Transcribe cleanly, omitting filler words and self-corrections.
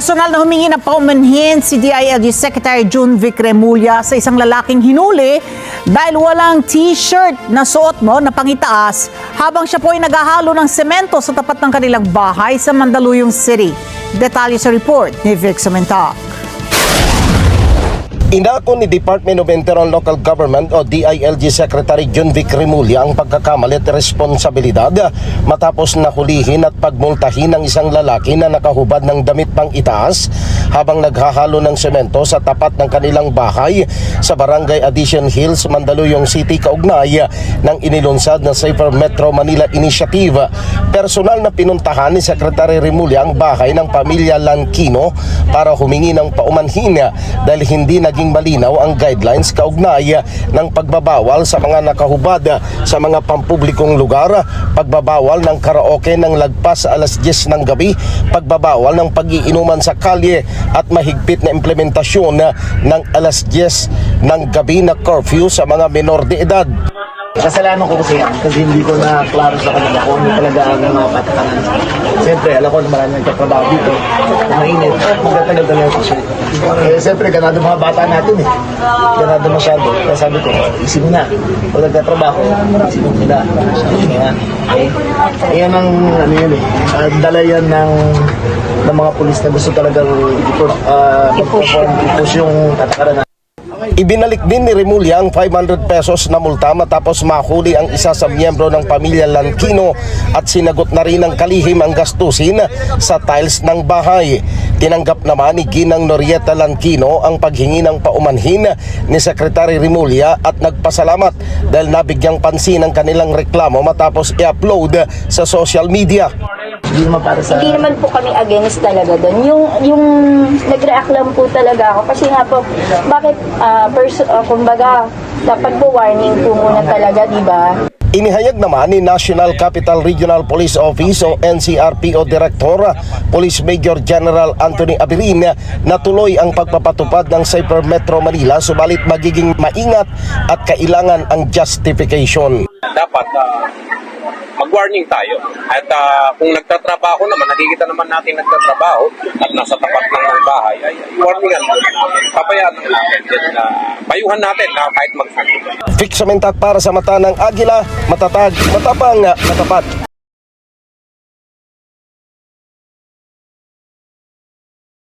Personal na humingi ng paumanhin si DILG Secretary Junvic Remulla sa isang lalaking hinuli dahil walang t-shirt na suot na pangitaas habang siya po ay naghahalo ng semento sa tapat ng kanilang bahay sa Mandaluyong City. Detalye sa report ni Vic Sementak. Inako ni Department of Internal Local Government o DILG Secretary Junvic Remulla ang pagkakamalit responsibilidad matapos nahulihin at pagmultahin ng isang lalaki na nakahubad ng damit pang itaas habang naghahalo ng semento sa tapat ng kanilang bahay sa Barangay Addition Hills, Mandaluyong City kaugnay ng inilunsad na Safer Metro Manila Initiative. Personal na pinuntahan ni Secretary Remulla ang bahay ng pamilya Lankino para humingi ng paumanhin dahil hindi naging malinaw ang guidelines kaugnay ng pagbabawal sa mga nakahubad sa mga pampublikong lugar, pagbabawal ng karaoke ng lagpas sa alas 10 ng gabi, pagbabawal ng pag-iinuman sa kalye at mahigpit na implementasyon ng alas 10 ng gabi na curfew sa mga menor de edad. Kasalanan ko kasi hindi ko na klaro sa kanila kung ano talaga ang mga patakaran. Siyempre, alam ko na marami nagtatrabaho dito. Mainit, magtatagal na yung susunod. Siyempre, ganado mga bata natin eh. Ganado masyado. Kaya sabi ko, isip na. Kung nagtatrabaho, isip nila. Yan ang, ano yun eh, dala yan ng mga pulis na gusto talagang i-push yung patakaran natin. Ibinalik din ni Remulla ang 500 pesos na multa matapos mahuli ang isa sa miyembro ng pamilya Lankino at sinagot na rin ng kalihim ang gastusin sa tiles ng bahay. Tinanggap naman ni Ginang Norieta Lankino ang paghingi ng paumanhin ni Secretary Remulla at nagpasalamat dahil nabigyang pansin ang kanilang reklamo matapos i-upload sa social media. Hindi naman po kami against talaga doon. Yung nag-react lang po talaga ako kasi nga po, bakit kumbaga dapat po warning po muna talaga, di ba? Inihayag naman ni National Capital Regional Police Office o NCRPO Director Police Major General Anthony Abirin na tuloy ang pagpapatupad ng Safer Metro Manila subalit magiging maingat at kailangan ang justification. Dapat mag-warning tayo at kung nagtatrabaho naman, nakikita naman natin nagtatrabaho at nasa tapat ng bahay, ay warningan mo natin, papayaan natin na payuhan natin na kahit mag-warning. Vic Sementak para sa Mata ng Agila, matatag, matapang, matapat.